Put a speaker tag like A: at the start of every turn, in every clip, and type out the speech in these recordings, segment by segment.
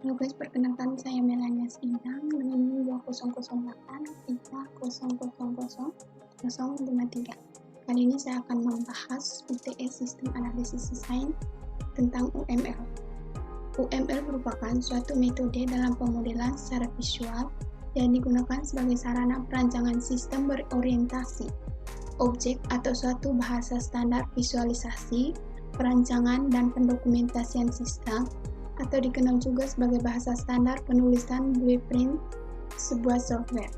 A: Halo guys, perkenalkan saya Melania Sindang dengan NIM 200830000053. Kali ini saya akan membahas UTS Sistem Analisis Desain tentang UML. UML merupakan suatu metode dalam pemodelan secara visual yang digunakan sebagai sarana perancangan sistem berorientasi objek atau suatu bahasa standar visualisasi, perancangan, dan pendokumentasian sistem, atau dikenal juga sebagai bahasa standar penulisan blueprint sebuah software.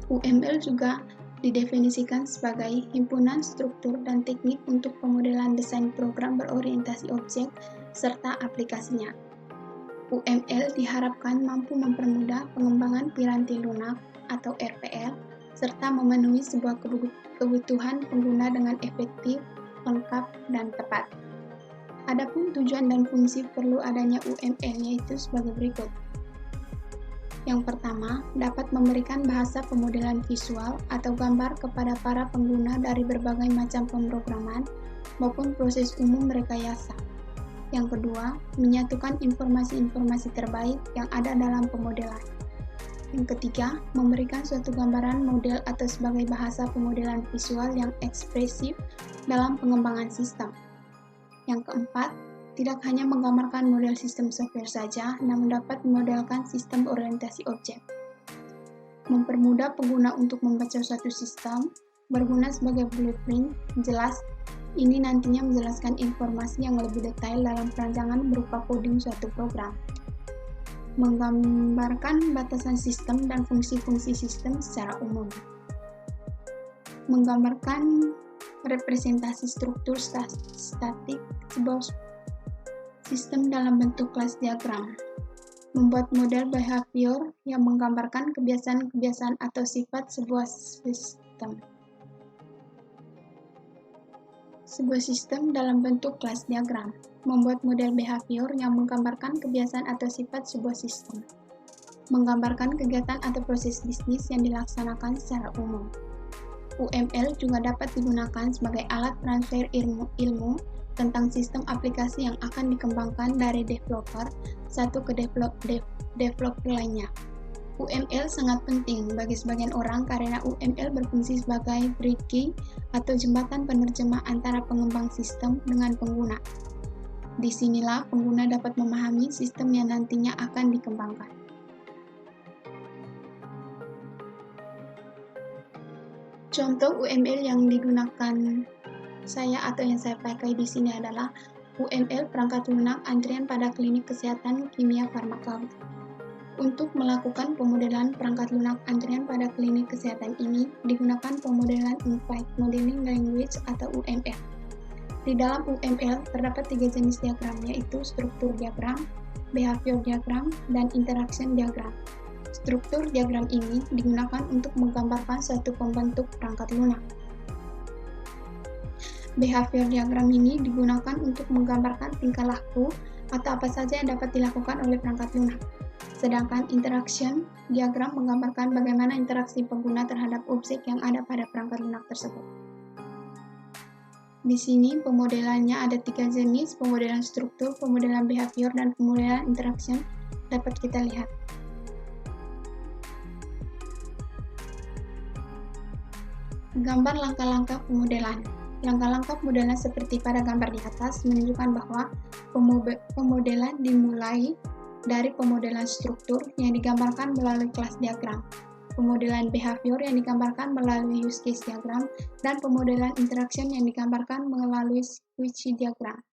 A: UML juga didefinisikan sebagai himpunan struktur dan teknik untuk pemodelan desain program berorientasi objek serta aplikasinya. UML diharapkan mampu mempermudah pengembangan piranti lunak atau RPL serta memenuhi sebuah kebutuhan pengguna dengan efektif, lengkap, dan tepat. Adapun tujuan dan fungsi perlu adanya UML yaitu sebagai berikut. Yang pertama, dapat memberikan bahasa pemodelan visual atau gambar kepada para pengguna dari berbagai macam pemrograman maupun proses umum rekayasa. Yang kedua, menyatukan informasi-informasi terbaik yang ada dalam pemodelan. Yang ketiga, memberikan suatu gambaran model atau sebagai bahasa pemodelan visual yang ekspresif dalam pengembangan sistem. Yang keempat, tidak hanya menggambarkan model sistem software saja, namun dapat memodelkan sistem orientasi objek. Mempermudah pengguna untuk membaca suatu sistem, berguna sebagai blueprint, jelas, ini nantinya menjelaskan informasi yang lebih detail dalam perancangan berupa coding suatu program. Menggambarkan batasan sistem dan fungsi-fungsi sistem secara umum. Menggambarkan representasi struktur statik sebuah sistem dalam bentuk kelas diagram. Membuat model behavior yang menggambarkan kebiasaan-kebiasaan atau sifat sebuah sistem. Sebuah sistem dalam bentuk kelas diagram. Membuat model behavior yang menggambarkan kebiasaan atau sifat sebuah sistem. Menggambarkan kegiatan atau proses bisnis yang dilaksanakan secara umum. UML juga dapat digunakan sebagai alat transfer ilmu tentang sistem aplikasi yang akan dikembangkan dari developer satu ke developer lainnya. UML sangat penting bagi sebagian orang karena UML berfungsi sebagai bridging atau jembatan penerjemah antara pengembang sistem dengan pengguna. Disinilah pengguna dapat memahami sistem yang nantinya akan dikembangkan. Contoh UML yang digunakan saya atau yang saya pakai di sini adalah UML perangkat lunak antrian pada klinik kesehatan kimia farmakologi. Untuk melakukan pemodelan perangkat lunak antrian pada klinik kesehatan ini digunakan pemodelan Unified Modeling Language atau UML. Di dalam UML terdapat 3 jenis diagram, yaitu struktur diagram, behavior diagram, dan interaction diagram. Struktur diagram ini digunakan untuk menggambarkan suatu pembentuk perangkat lunak. Behavior diagram ini digunakan untuk menggambarkan tingkah laku atau apa saja yang dapat dilakukan oleh perangkat lunak. Sedangkan interaction diagram menggambarkan bagaimana interaksi pengguna terhadap objek yang ada pada perangkat lunak tersebut. Di sini pemodelannya ada 3 jenis, pemodelan struktur, pemodelan behavior, dan pemodelan interaction dapat kita lihat. Gambar langkah-langkah pemodelan. Langkah-langkah pemodelan seperti pada gambar di atas menunjukkan bahwa pemodelan dimulai dari pemodelan struktur yang digambarkan melalui kelas diagram, pemodelan behavior yang digambarkan melalui use case diagram, dan pemodelan interaction yang digambarkan melalui switch diagram.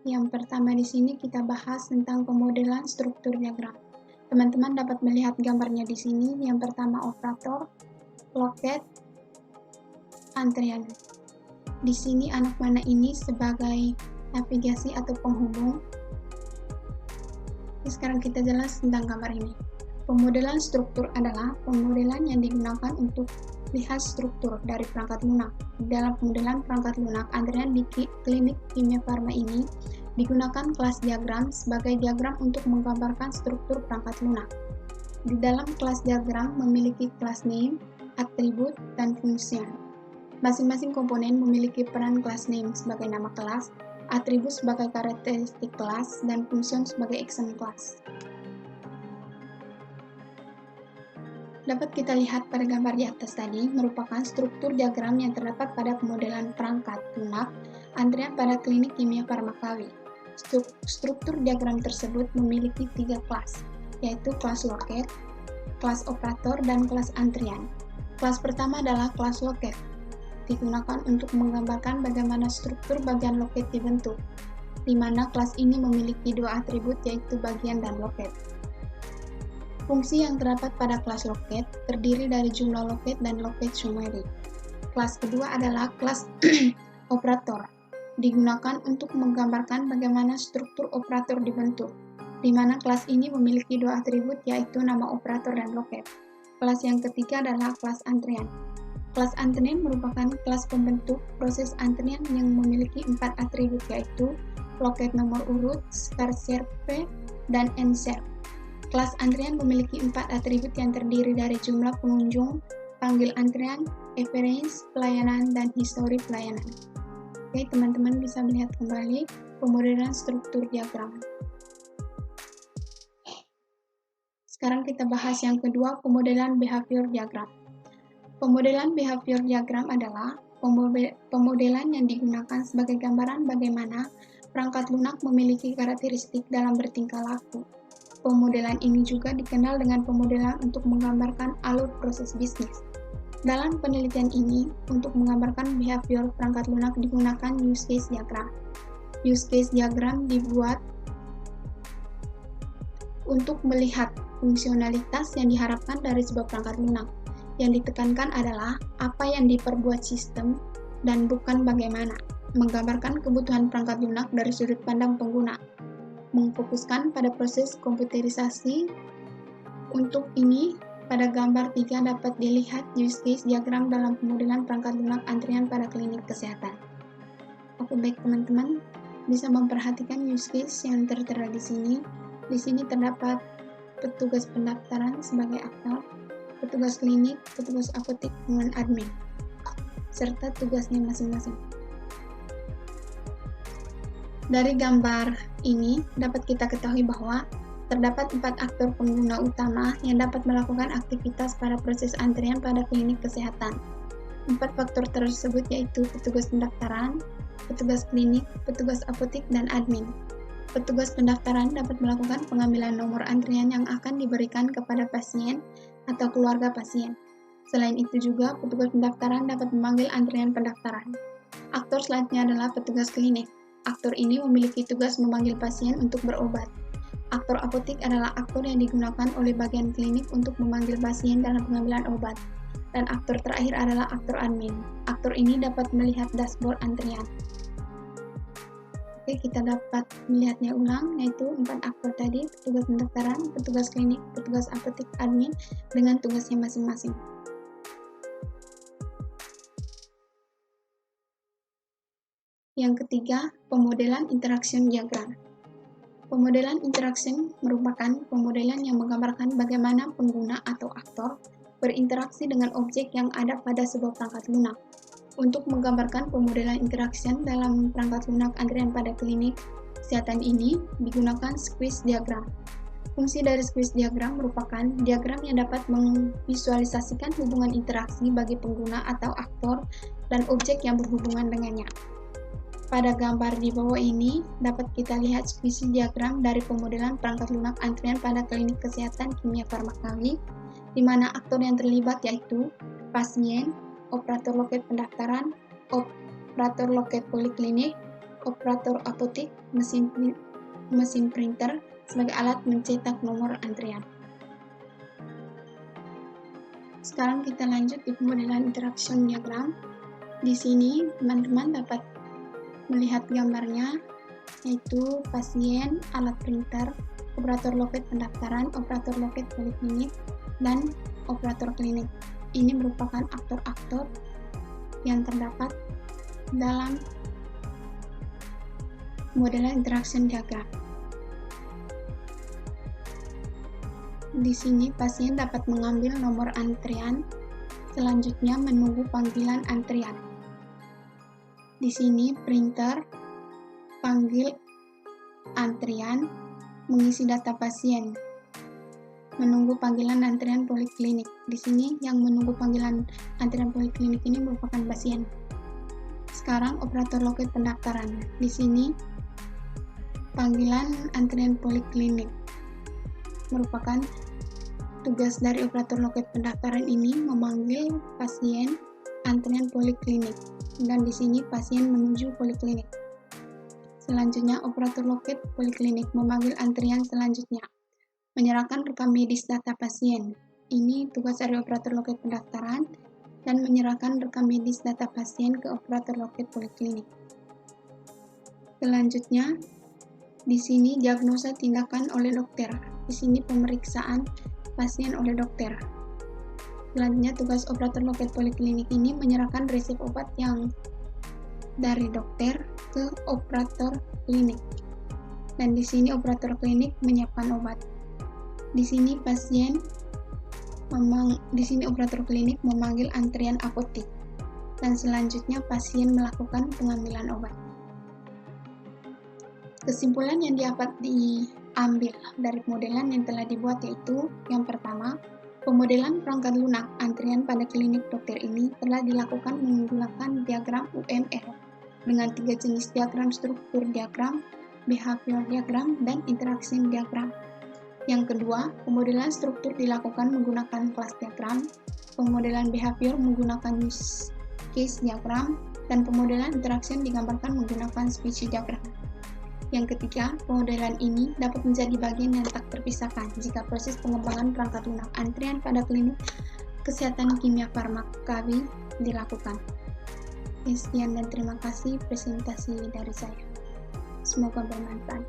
A: Yang pertama di sini kita bahas tentang pemodelan struktur diagram. Teman-teman dapat melihat gambarnya di sini. Yang pertama operator, loket, antrian. Di sini anak panah ini sebagai navigasi atau penghubung. Sekarang kita jelas tentang gambar ini. Pemodelan struktur adalah pemodelan yang digunakan untuk lihat struktur dari perangkat lunak. Dalam pemodelan perangkat lunak antrian di klinik kimia farma ini digunakan kelas diagram sebagai diagram untuk menggambarkan struktur perangkat lunak. Di dalam kelas diagram memiliki kelas name, atribut, dan function. Masing-masing komponen memiliki peran kelas name sebagai nama kelas, atribut sebagai karakteristik kelas, dan function sebagai action kelas. Dapat kita lihat pada gambar di atas tadi merupakan struktur diagram yang terdapat pada pemodelan perangkat lunak antrian pada klinik kimia farmakawi. Struktur diagram tersebut memiliki 3 kelas, yaitu kelas loket, kelas operator, dan kelas antrian. Kelas pertama adalah kelas loket, digunakan untuk menggambarkan bagaimana struktur bagian loket dibentuk, di mana kelas ini memiliki 2 atribut yaitu bagian dan loket. Fungsi yang terdapat pada kelas loket terdiri dari jumlah loket dan loket summary. Kelas kedua adalah kelas operator, digunakan untuk menggambarkan bagaimana struktur operator dibentuk, di mana kelas ini memiliki 2 atribut yaitu nama operator dan loket. Kelas yang ketiga adalah kelas antrian. Kelas antrian merupakan kelas pembentuk proses antrian yang memiliki 4 atribut yaitu loket nomor urut, start serve, dan end serve. Kelas antrian memiliki 4 atribut yang terdiri dari jumlah pengunjung, panggil antrian, preference pelayanan, dan histori pelayanan. Oke, teman-teman bisa melihat kembali pemodelan struktur diagram. Sekarang kita bahas yang kedua, pemodelan behavior diagram. Pemodelan behavior diagram adalah pemodelan yang digunakan sebagai gambaran bagaimana perangkat lunak memiliki karakteristik dalam bertingkah laku. Pemodelan ini juga dikenal dengan pemodelan untuk menggambarkan alur proses bisnis. Dalam penelitian ini, untuk menggambarkan behavior perangkat lunak digunakan use case diagram. Use case diagram dibuat untuk melihat fungsionalitas yang diharapkan dari sebuah perangkat lunak. Yang ditekankan adalah apa yang diperbuat sistem dan bukan bagaimana. Menggambarkan kebutuhan perangkat lunak dari sudut pandang pengguna. Mengfokuskan pada proses komputerisasi. Untuk ini, pada gambar 3 dapat dilihat use case diagram dalam pemodelan perangkat lunak antrian pada klinik kesehatan. Oke, baik teman-teman, bisa memperhatikan use case yang tertera di sini. Di sini terdapat petugas pendaftaran sebagai aktor, petugas klinik, petugas apotek, dengan admin, serta tugasnya masing-masing. Dari gambar ini dapat kita ketahui bahwa terdapat 4 aktor pengguna utama yang dapat melakukan aktivitas pada proses antrian pada klinik kesehatan. 4 faktor tersebut yaitu petugas pendaftaran, petugas klinik, petugas apotek, dan admin. Petugas pendaftaran dapat melakukan pengambilan nomor antrian yang akan diberikan kepada pasien atau keluarga pasien. Selain itu juga, petugas pendaftaran dapat memanggil antrian pendaftaran. Aktor selanjutnya adalah petugas klinik. Aktor ini memiliki tugas memanggil pasien untuk berobat. Aktor apotek adalah aktor yang digunakan oleh bagian klinik untuk memanggil pasien dalam pengambilan obat. Dan aktor terakhir adalah aktor admin. Aktor ini dapat melihat dashboard antrian. Oke, kita dapat melihatnya ulang, yaitu 4 aktor tadi, petugas pendaftaran, petugas klinik, petugas apotek, admin, dengan tugasnya masing-masing. Yang ketiga, pemodelan interaction diagram. Pemodelan interaction merupakan pemodelan yang menggambarkan bagaimana pengguna atau aktor berinteraksi dengan objek yang ada pada sebuah perangkat lunak. Untuk menggambarkan pemodelan interaction dalam perangkat lunak antrian pada klinik kesehatan ini digunakan squeeze diagram. Fungsi dari squeeze diagram merupakan diagram yang dapat memvisualisasikan hubungan interaksi bagi pengguna atau aktor dan objek yang berhubungan dengannya. Pada gambar di bawah ini dapat kita lihat squeeze diagram dari pemodelan perangkat lunak antrian pada klinik kesehatan kimia farmakawi, di mana aktor yang terlibat yaitu pasien, operator loket pendaftaran, operator loket poliklinik, operator apotek, mesin printer sebagai alat mencetak nomor antrian. Sekarang kita lanjut di pemodelan interaction diagram. Di sini teman-teman dapat melihat gambarnya, yaitu pasien, alat printer, operator loket pendaftaran, operator loket poliklinik, dan operator klinik. Ini merupakan aktor-aktor yang terdapat dalam modelan interaction diagram. Di sini pasien dapat mengambil nomor antrian, selanjutnya menunggu panggilan antrian. Di sini printer memanggil antrian, mengisi data pasien, menunggu panggilan antrian poliklinik. Di sini yang menunggu panggilan antrian poliklinik ini merupakan pasien. Sekarang operator loket pendaftaran. Di sini panggilan antrian poliklinik merupakan tugas dari operator loket pendaftaran ini memanggil pasien antrian poliklinik, dan di sini pasien menuju poliklinik. Selanjutnya, operator loket poliklinik memanggil antrian selanjutnya, menyerahkan rekam medis data pasien. Ini tugas dari operator loket pendaftaran dan menyerahkan rekam medis data pasien ke operator loket poliklinik. Selanjutnya, di sini diagnosa tindakan oleh dokter. Di sini pemeriksaan pasien oleh dokter. Selanjutnya, tugas operator loket poliklinik ini menyerahkan resep obat yang dari dokter ke operator klinik. Dan di sini operator klinik menyiapkan obat. Di sini operator klinik memanggil antrian apotik. Dan selanjutnya pasien melakukan pengambilan obat. Kesimpulan yang dapat diambil dari pemodelan yang telah dibuat yaitu, yang pertama, pemodelan perangkat lunak antrian pada klinik dokter ini telah dilakukan menggunakan diagram UML dengan 3 jenis diagram: struktur diagram, behavior diagram, dan interaction diagram. Yang kedua, pemodelan struktur dilakukan menggunakan kelas diagram, pemodelan behavior menggunakan use case diagram, dan pemodelan interaction digambarkan menggunakan speech diagram. Yang ketiga, pemodelan ini dapat menjadi bagian yang tak terpisahkan jika proses pengembangan perangkat lunak antrian pada klinik kesehatan kimia farmakawi dilakukan. Sekian dan terima kasih presentasi dari saya. Semoga bermanfaat.